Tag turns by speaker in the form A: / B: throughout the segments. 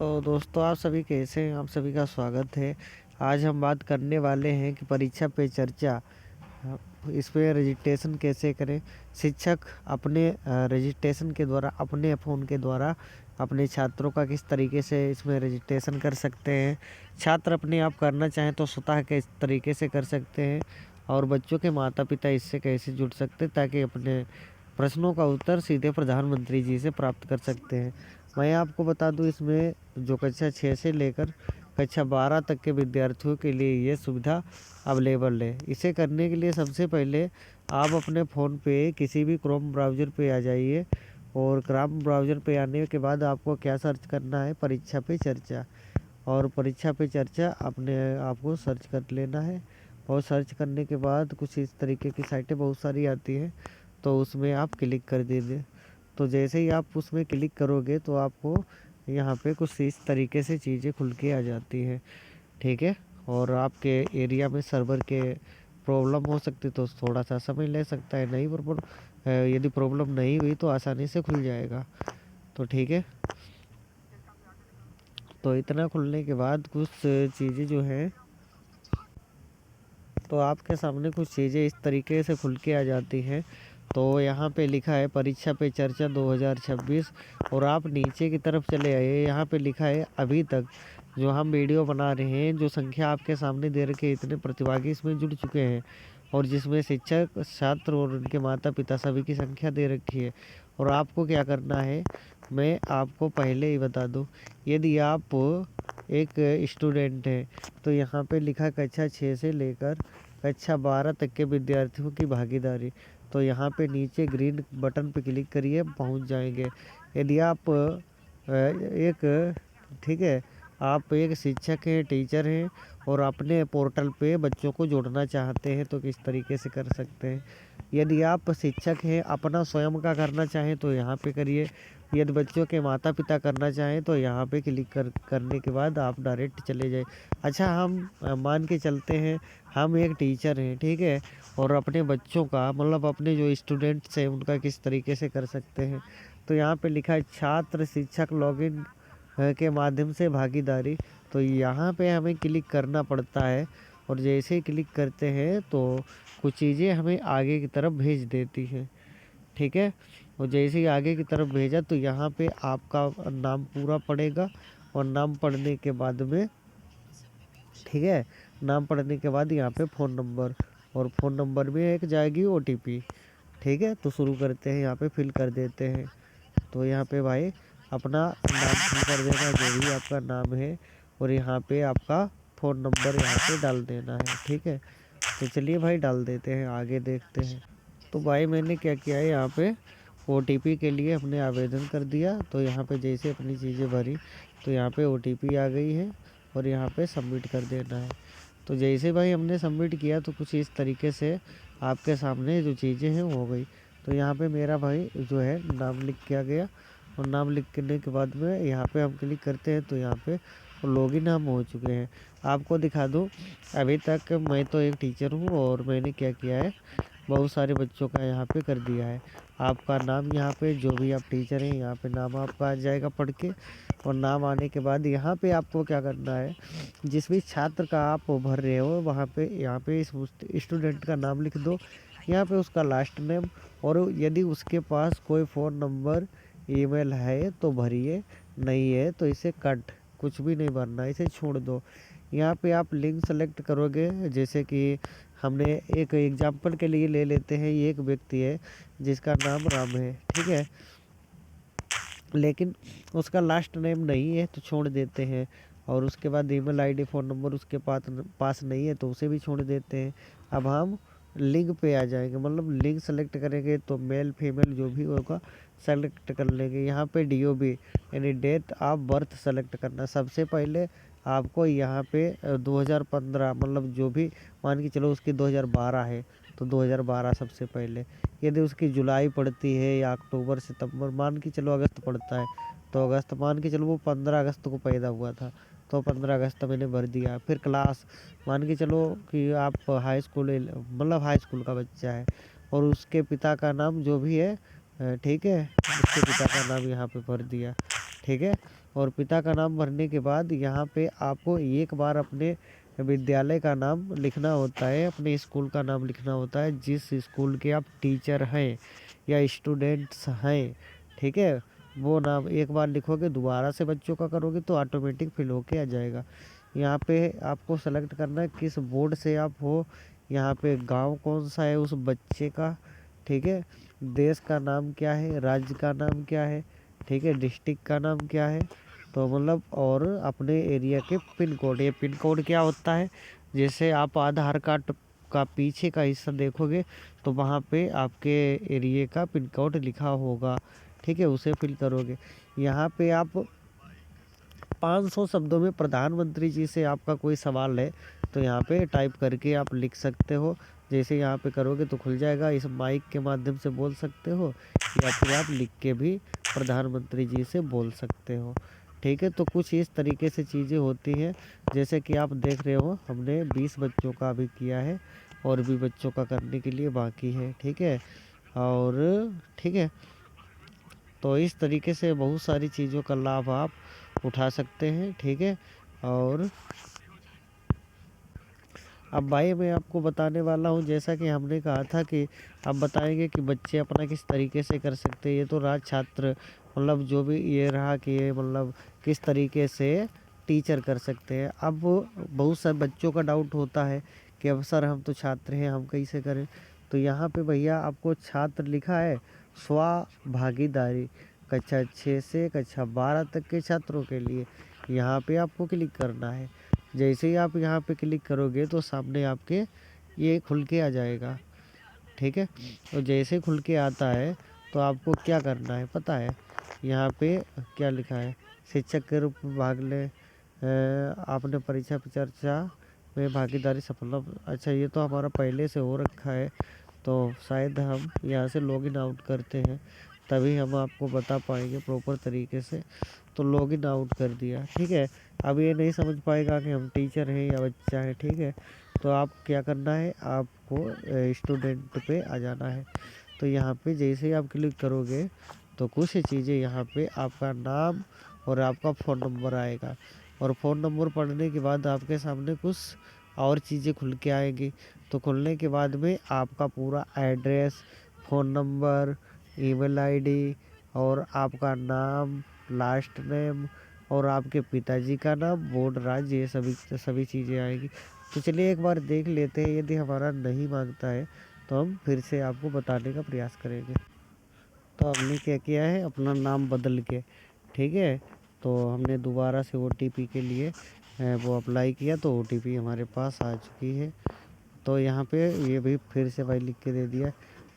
A: तो दोस्तों, आप सभी कैसे हैं? आप सभी का स्वागत है। आज हम बात करने वाले हैं कि परीक्षा पे चर्चा, इस पे रजिस्ट्रेशन कैसे करें। शिक्षक अपने रजिस्ट्रेशन के द्वारा, अपने फ़ोन के द्वारा अपने छात्रों का किस तरीके से इसमें रजिस्ट्रेशन कर सकते हैं। छात्र अपने आप करना चाहें तो स्वतः किस तरीके से कर सकते हैं, और बच्चों के माता पिता इससे कैसे जुड़ सकते हैं ताकि अपने प्रश्नों का उत्तर सीधे प्रधानमंत्री जी से प्राप्त कर सकते हैं। मैं आपको बता दूं, इसमें जो कक्षा 6 से लेकर कक्षा 12 तक के विद्यार्थियों के लिए ये सुविधा अवेलेबल है। इसे करने के लिए सबसे पहले आप अपने फ़ोन पे किसी भी क्रोम ब्राउज़र पे आ जाइए, और क्रोम ब्राउज़र पे आने के बाद आपको क्या सर्च करना है, परीक्षा पे चर्चा। और परीक्षा पे चर्चा अपने आपको सर्च कर लेना है, और सर्च करने के बाद कुछ इस तरीके की साइटें बहुत सारी आती हैं, तो उसमें आप क्लिक कर दीजिए। तो जैसे ही आप उसमें क्लिक करोगे तो आपको यहाँ पे कुछ इस तरीके से चीज़ें खुल के आ जाती हैं, ठीक है। और आपके एरिया में सर्वर के प्रॉब्लम हो सकती तो थोड़ा सा समय ले सकता है, नहीं पर यदि प्रॉब्लम नहीं हुई तो आसानी से खुल जाएगा, तो ठीक है। तो इतना खुलने के बाद कुछ चीज़ें जो हैं, तो आपके सामने कुछ चीज़ें इस तरीके से खुल के आ जाती हैं। तो यहाँ पे लिखा है परीक्षा पे चर्चा 2026, और आप नीचे की तरफ चले आइए। यहाँ पे लिखा है अभी तक जो हम वीडियो बना रहे हैं, जो संख्या आपके सामने दे रखी है, इतने प्रतिभागी इसमें जुड़ चुके हैं, और जिसमें शिक्षक, छात्र और उनके माता पिता सभी की संख्या दे रखी है। और आपको क्या करना है, मैं आपको पहले ही बता दूं, यदि आप एक स्टूडेंट हैं तो यहाँ पे लिखा कक्षा 6 से लेकर कक्षा 12 तक के विद्यार्थियों की भागीदारी। तो यहाँ पे नीचे ग्रीन बटन पे क्लिक करिए, पहुँच जाएंगे। यदि आप एक ठीक है, आप एक शिक्षक हैं, टीचर हैं, और अपने पोर्टल पे बच्चों को जोड़ना चाहते हैं तो किस तरीके से कर सकते हैं। यदि आप शिक्षक हैं, अपना स्वयं का करना चाहें तो यहाँ पे करिए। यदि बच्चों के माता पिता करना चाहें तो यहाँ पे क्लिक करने के बाद आप डायरेक्ट चले जाए। अच्छा, हम मान के चलते हैं हम एक टीचर हैं, ठीक है, और अपने बच्चों का मतलब अपने जो स्टूडेंट्स हैं उनका किस तरीके से कर सकते हैं। तो यहाँ पे लिखा है छात्र शिक्षक लॉगिन के माध्यम से भागीदारी। तो यहाँ पे हमें क्लिक करना पड़ता है, और जैसे ही क्लिक करते हैं तो कुछ चीज़ें हमें आगे की तरफ भेज देती हैं, ठीक है। और जैसे ही आगे की तरफ भेजा तो यहाँ पे आपका नाम पूरा पड़ेगा, और नाम पढ़ने के बाद में, ठीक है, नाम पढ़ने के बाद यहाँ पे फ़ोन नंबर, और फ़ोन नंबर में एक जाएगी OTP, ठीक है। तो शुरू करते हैं, यहाँ पे फिल कर देते हैं। तो यहाँ पे भाई अपना नाम फिल कर देना, जो भी आपका नाम है, और यहाँ पे आपका फ़ोन नंबर यहाँ पे डाल देना है, ठीक है। तो चलिए भाई डाल देते हैं, आगे देखते हैं। तो भाई मैंने क्या किया है, यहाँ पे OTP के लिए हमने आवेदन कर दिया। तो यहाँ पे जैसे अपनी चीज़ें भरी तो यहाँ पे OTP आ गई है, और यहाँ पे सबमिट कर देना है। तो जैसे भाई हमने सबमिट किया तो कुछ इस तरीके से आपके सामने जो चीज़ें हैं वो हो गई। तो यहाँ पे मेरा भाई जो है नाम लिख के आ गया, और नाम लिखने के बाद में यहाँ पे हम क्लिक करते हैं तो यहाँ पे लॉगिन हम हो चुके हैं। आपको दिखा दूँ, अभी तक मैं तो एक टीचर हूँ, और मैंने क्या किया है, बहुत सारे बच्चों का यहाँ पे कर दिया है। आपका नाम यहाँ पे, जो भी आप टीचर हैं, यहाँ पे नाम आपका आ जाएगा पढ़ के। और नाम आने के बाद यहाँ पे आपको क्या करना है, जिस भी छात्र का आप भर रहे हो वहाँ पे, यहाँ पे इस स्टूडेंट का नाम लिख दो, यहाँ पे उसका लास्ट नेम, और यदि उसके पास कोई फ़ोन नंबर, ईमेल है तो भरिए, नहीं है तो इसे कट, कुछ भी नहीं भरना, इसे छोड़ दो। यहाँ पे आप लिंक सेलेक्ट करोगे, जैसे कि हमने एक एग्जांपल के लिए ले लेते हैं, ये एक व्यक्ति है जिसका नाम राम है, ठीक है, लेकिन उसका लास्ट नेम नहीं है तो छोड़ देते हैं। और उसके बाद ईमेल आईडी, फ़ोन नंबर उसके पास नहीं है तो उसे भी छोड़ देते हैं। अब हम लिंक पे आ जाएंगे, मतलब लिंक सेलेक्ट करेंगे तो मेल फीमेल जो भी होगा सेलेक्ट कर लेंगे। यहाँ पे DOB यानी डेट ऑफ बर्थ सेलेक्ट करना। सबसे पहले आपको यहाँ पे 2015, मतलब जो भी मान के चलो उसकी 2012 है तो 2012 सबसे पहले। यदि उसकी जुलाई पड़ती है या अक्टूबर सितंबर, मान के चलो अगस्त पड़ता है तो अगस्त, मान के चलो वो 15 अगस्त को पैदा हुआ था तो 15 अगस्त मैंने भर दिया। फिर क्लास, मान के चलो कि आप हाई स्कूल, मतलब हाई स्कूल का बच्चा है, और उसके पिता का नाम जो भी है, ठीक है, उसके पिता का नाम यहाँ पे भर दिया, ठीक है। और पिता का नाम भरने के बाद यहाँ पे आपको एक बार अपने विद्यालय का नाम लिखना होता है, अपने स्कूल का नाम लिखना होता है, जिस स्कूल के आप टीचर हैं या स्टूडेंट्स हैं, ठीक है। वो नाम एक बार लिखोगे, दोबारा से बच्चों का करोगे तो ऑटोमेटिक फिल होके आ जाएगा। यहाँ पे आपको सेलेक्ट करना है किस बोर्ड से आप हो, यहाँ पे गांव कौन सा है उस बच्चे का, ठीक है, देश का नाम क्या है, राज्य का नाम क्या है, ठीक है, डिस्ट्रिक्ट का नाम क्या है, तो मतलब और अपने एरिया के पिन कोड। ये पिन कोड क्या होता है, जैसे आप आधार कार्ड का पीछे का हिस्सा देखोगे तो वहाँ पे आपके एरिया का पिन कोड लिखा होगा, ठीक है, उसे फिल करोगे। यहाँ पे आप 500 शब्दों में प्रधानमंत्री जी से आपका कोई सवाल है तो यहाँ पे टाइप करके आप लिख सकते हो। जैसे यहाँ पे करोगे तो खुल जाएगा, इस माइक के माध्यम से बोल सकते हो या फिर आप लिख के भी प्रधानमंत्री जी से बोल सकते हो, ठीक है। तो कुछ इस तरीके से चीज़ें होती हैं। जैसे कि आप देख रहे हो हमने 20 बच्चों का अभी किया है और भी बच्चों का करने के लिए बाकी है, ठीक है। और ठीक है, तो इस तरीके से बहुत सारी चीज़ों का लाभ आप उठा सकते हैं, ठीक है। और अब भाई मैं आपको बताने वाला हूँ, जैसा कि हमने कहा था कि आप बताएंगे कि बच्चे अपना किस तरीके से कर सकते हैं। ये तो राज छात्र मतलब जो भी ये रहा कि ये मतलब किस तरीके से टीचर कर सकते हैं। अब बहुत सारे बच्चों का डाउट होता है कि अब सर हम तो छात्र हैं, हम कैसे करें। तो यहाँ पे भैया आपको छात्र लिखा है, स्वभागीदारी कक्षा 6 से कक्षा 12 तक के छात्रों के लिए यहाँ पे आपको क्लिक करना है। जैसे ही आप यहाँ पे क्लिक करोगे तो सामने आपके ये खुल के आ जाएगा, ठीक है। तो जैसे खुल के आता है तो आपको क्या करना है पता है, यहाँ पे क्या लिखा है, शिक्षक के रूप में भाग ले, आपने परीक्षा पे चर्चा में भागीदारी सफल। अच्छा ये तो हमारा पहले से हो रखा है, तो शायद हम यहाँ से लॉगिन आउट करते हैं तभी हम आपको बता पाएंगे प्रॉपर तरीके से। तो लॉगिन आउट कर दिया, ठीक है। अब ये नहीं समझ पाएगा कि हम टीचर हैं या बच्चा है, ठीक है। तो आप क्या करना है, आपको स्टूडेंट पे आ जाना है। तो यहाँ पे जैसे ही आप क्लिक करोगे तो कुछ चीज़ें यहाँ पे आपका नाम और आपका फ़ोन नंबर आएगा, और फ़ोन नंबर पढ़ने के बाद आपके सामने कुछ और चीज़ें खुल के आएगी। तो खुलने के बाद में आपका पूरा address, phone number, email ID और आपका नाम, लास्ट नेम और आपके पिताजी का नाम, बोर्ड, राज्य, ये सभी चीज़ें आएगी। तो चलिए एक बार देख लेते हैं, यदि हमारा नहीं मांगता है तो हम फिर से आपको बताने का प्रयास करेंगे। तो हमने क्या किया है, अपना नाम बदल के, ठीक है, तो हमने दोबारा से OTP के लिए वो अप्लाई किया तो OTP हमारे पास आ चुकी है। तो यहाँ पे ये भी फिर से भाई लिख के दे दिया,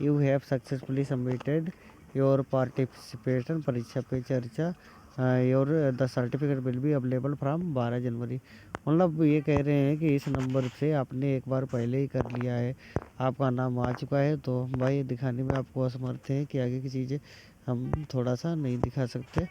A: you have successfully submitted your participation परीक्षा पे चर्चा, your the certificate will be available from 12 जनवरी। मतलब ये कह रहे हैं कि इस नंबर से आपने एक बार पहले ही कर लिया है, आपका नाम आ चुका है। तो भाई दिखाने में आपको असमर्थ है कि आगे की चीज़ें हम थोड़ा सा नहीं दिखा सकते।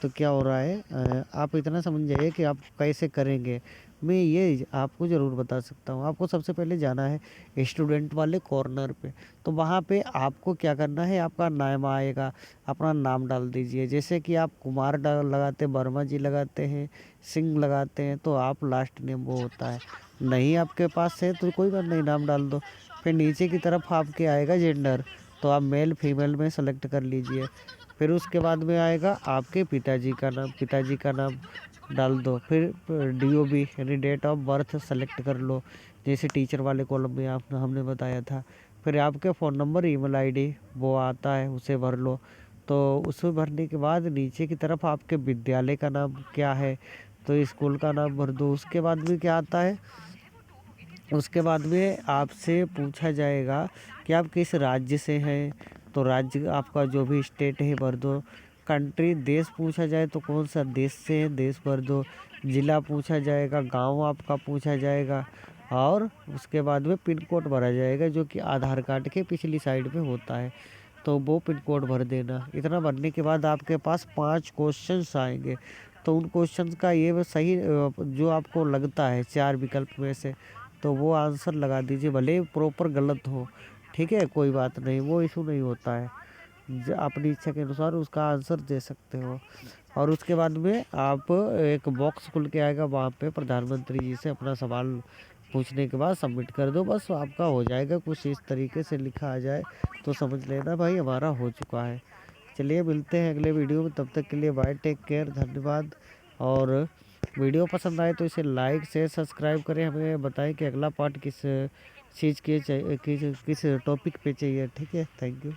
A: तो क्या हो रहा है, आप इतना समझ जाइए कि आप कैसे करेंगे। मैं ये आपको ज़रूर बता सकता हूँ। आपको सबसे पहले जाना है स्टूडेंट वाले कॉर्नर पे, तो वहाँ पे आपको क्या करना है, आपका नाम आएगा, अपना नाम डाल दीजिए। जैसे कि आप कुमार डाल लगाते, वर्मा जी लगाते हैं, सिंह लगाते हैं, तो आप लास्ट नेम वो होता है। नहीं आपके पास है तो कोई बात नहीं, नाम डाल दो। फिर नीचे की तरफ आपके आएगा जेंडर, तो आप मेल फीमेल में सेलेक्ट कर लीजिए। फिर उसके बाद में आएगा आपके पिताजी का नाम, पिताजी का नाम डाल दो। फिर DOB यानी डेट ऑफ बर्थ सेलेक्ट कर लो, जैसे टीचर वाले कॉलम में आप हमने बताया था। फिर आपके फ़ोन नंबर, ईमेल आईडी वो आता है, उसे भर लो। तो उसे भरने के बाद नीचे की तरफ आपके विद्यालय का नाम क्या है, तो स्कूल का नाम भर दो। उसके बाद में क्या आता है, उसके बाद में आपसे पूछा जाएगा कि आप किस राज्य से हैं, तो राज्य आपका जो भी स्टेट है भर दो। कंट्री देश पूछा जाए तो कौन सा देश से है, देश भर दो। ज़िला पूछा जाएगा, गांव आपका पूछा जाएगा, और उसके बाद में पिन कोड भरा जाएगा जो कि आधार कार्ड के पिछली साइड पे होता है, तो वो पिन कोड भर देना। इतना भरने के बाद आपके पास 5 क्वेश्चंस आएंगे। तो उन क्वेश्चंस का ये सही जो आपको लगता है 4 विकल्प में से, तो वो आंसर लगा दीजिए, भले प्रॉपर गलत हो, ठीक है, कोई बात नहीं, वो इशू नहीं होता है। अपनी इच्छा के अनुसार उसका आंसर दे सकते हो। और उसके बाद में आप एक बॉक्स खुल के आएगा, वहाँ पे प्रधानमंत्री जी से अपना सवाल पूछने के बाद सबमिट कर दो, बस आपका हो जाएगा। कुछ इस तरीके से लिखा आ जाए तो समझ लेना भाई हमारा हो चुका है। चलिए मिलते हैं अगले वीडियो में, तब तक के लिए बाय, टेक केयर, धन्यवाद। और वीडियो पसंद आए तो इसे लाइक शेयर सब्सक्राइब करें। हमें बताएं कि अगला पार्ट किस चीज़ के चाहिए, किस टॉपिक पे चाहिए। ठीक है, थैंक यू।